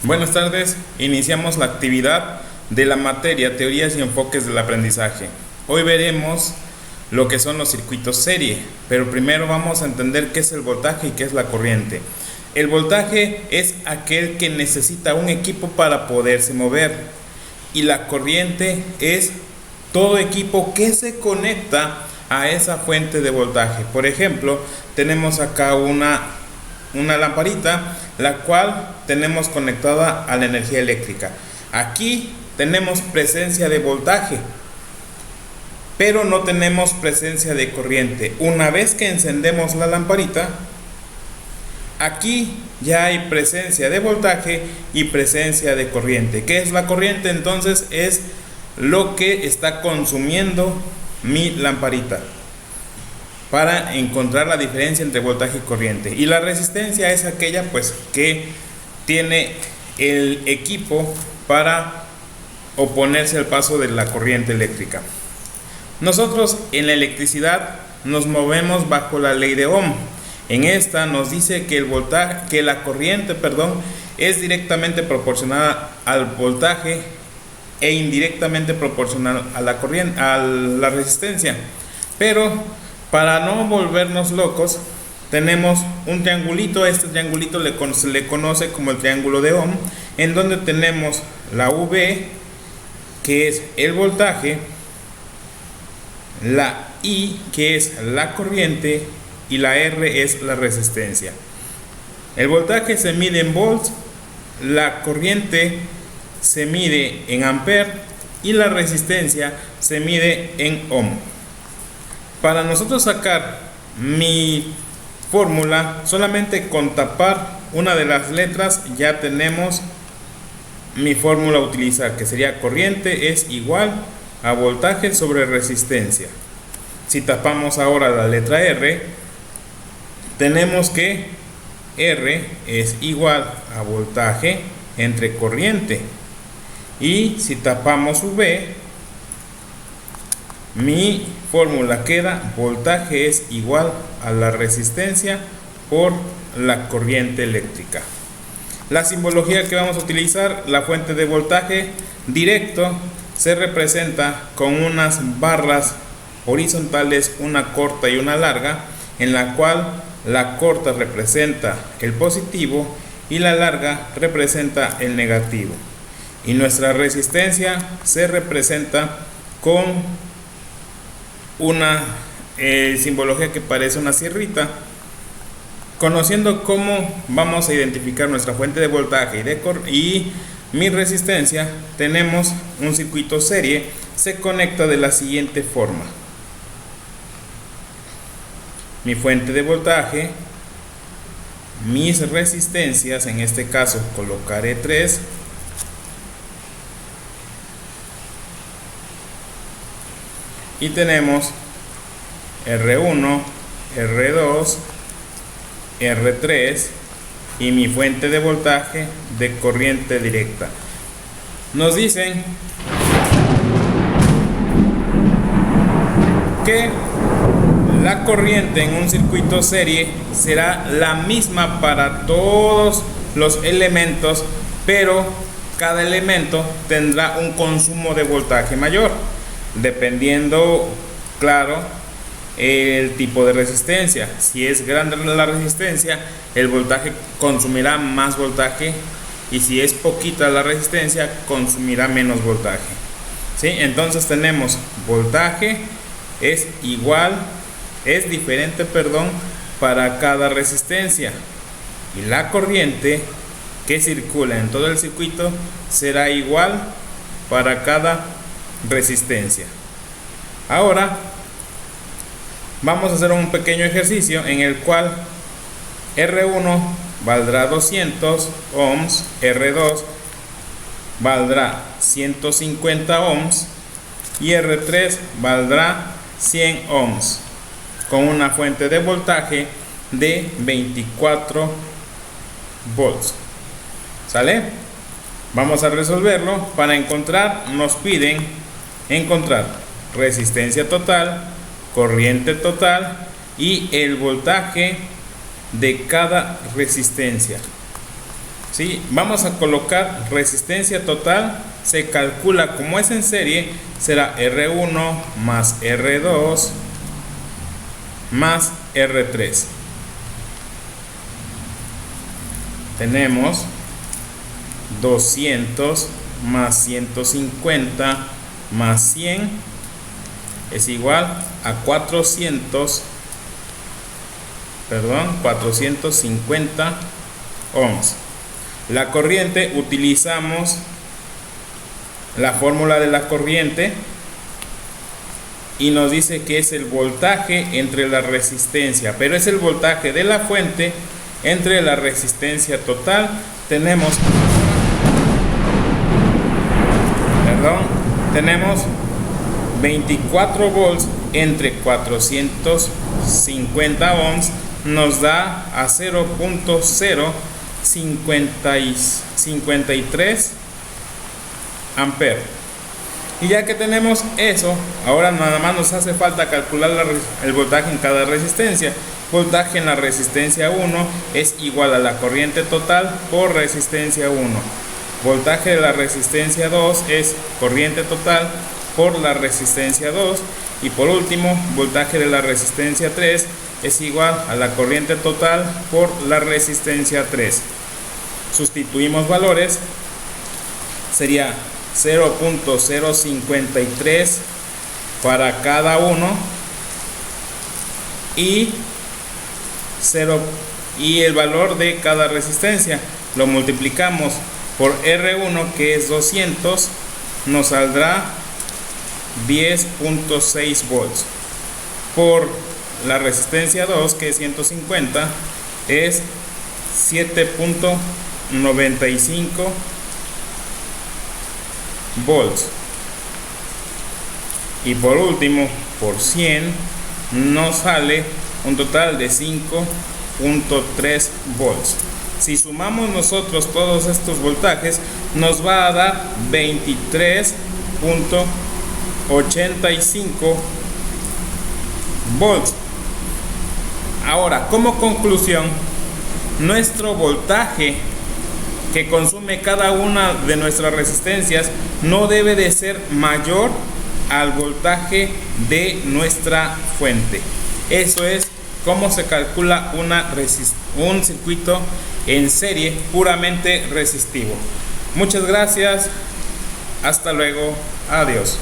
Buenas tardes, iniciamos la actividad de la materia Teorías y enfoques del aprendizaje. Hoy veremos lo que son los circuitos serie, pero primero vamos a entender qué es el voltaje y qué es la corriente. El voltaje es aquel que necesita un equipo para poderse mover, y la corriente es todo equipo que se conecta a esa fuente de voltaje. Por ejemplo, tenemos acá una lamparita, la cual tenemos conectada a la energía eléctrica. Aquí tenemos presencia de voltaje, pero no tenemos presencia de corriente. Una vez que encendemos la lamparita, aquí ya hay presencia de voltaje y presencia de corriente. ¿Qué es la corriente? Entonces es lo que está consumiendo mi lamparita, para encontrar la diferencia entre voltaje y corriente. Y la resistencia es aquella que tiene el equipo para oponerse al paso de la corriente eléctrica. Nosotros en la electricidad nos movemos bajo la ley de Ohm. En esta nos dice que la corriente es directamente proporcional al voltaje e indirectamente proporcional a la corriente, a la resistencia. Pero para no volvernos locos, tenemos un triangulito. Este triangulito se le conoce como el triángulo de Ohm, en donde tenemos la V, que es el voltaje, la I, que es la corriente, y la R es la resistencia. El voltaje se mide en volts, la corriente se mide en ampere y la resistencia se mide en ohm. Para nosotros sacar mi fórmula, solamente con tapar una de las letras ya tenemos mi fórmula a utilizar, que sería corriente es igual a voltaje sobre resistencia. Si tapamos ahora la letra R, tenemos que R es igual a voltaje entre corriente. Y si tapamos V, mi fórmula queda voltaje es igual a la resistencia por la corriente eléctrica. La simbología que vamos a utilizar: la fuente de voltaje directo se representa con unas barras horizontales, una corta y una larga, en la cual la corta representa el positivo y la larga representa el negativo. Y nuestra resistencia se representa con una simbología que parece una sierrita. Conociendo cómo vamos a identificar nuestra fuente de voltaje y mi resistencia, tenemos un circuito serie. Se conecta de la siguiente forma: mi fuente de voltaje, mis resistencias, en este caso colocaré 3, y tenemos R1, R2, R3 y mi fuente de voltaje de corriente directa. Nos dicen que la corriente en un circuito serie será la misma para todos los elementos, pero cada elemento tendrá un consumo de voltaje mayor, dependiendo, claro, el tipo de resistencia. Si es grande la resistencia, el voltaje consumirá más voltaje, y si es poquita la resistencia, consumirá menos voltaje. ¿Sí? Entonces tenemos voltaje es diferente para cada resistencia, y la corriente que circula en todo el circuito será igual para cada resistencia. Ahora vamos a hacer un pequeño ejercicio en el cual R1 valdrá 200 ohms, R2 valdrá 150 ohms y R3 valdrá 100 ohms, con una fuente de voltaje de 24 volts. ¿Sale? Vamos a resolverlo. Para encontrar, nos piden encontrar resistencia total, corriente total y el voltaje de cada resistencia. ¿sí? Vamos a colocar resistencia total, se calcula como es en serie, será R1 más R2 más R3. Tenemos 200 más 150 más 100 es igual a 450 ohms. La corriente, utilizamos la fórmula de la corriente y nos dice que es el voltaje entre la resistencia, pero es el voltaje de la fuente entre la resistencia total. Tenemos 24 volts entre 450 ohms, nos da a 0.053 amperes. Y ya que tenemos eso, ahora nada más nos hace falta calcular el voltaje en cada resistencia. Voltaje en la resistencia 1 es igual a la corriente total por resistencia 1. Voltaje de la resistencia 2 es corriente total por la resistencia 2. Y por último, voltaje de la resistencia 3 es igual a la corriente total por la resistencia 3. Sustituimos valores, sería 0.053 para cada uno y el valor de cada resistencia lo multiplicamos por R1, que es 200, nos saldrá 10.6 volts. Por la resistencia 2, que es 150, es 7.95 volts. Y por último, por 100 nos sale un total de 5.3 volts. Si sumamos nosotros todos estos voltajes, nos va a dar 23.85 volts. Ahora, como conclusión, nuestro voltaje que consume cada una de nuestras resistencias no debe de ser mayor al voltaje de nuestra fuente. Eso es cómo se calcula un circuito en serie puramente resistivo. Muchas gracias, hasta luego, adiós.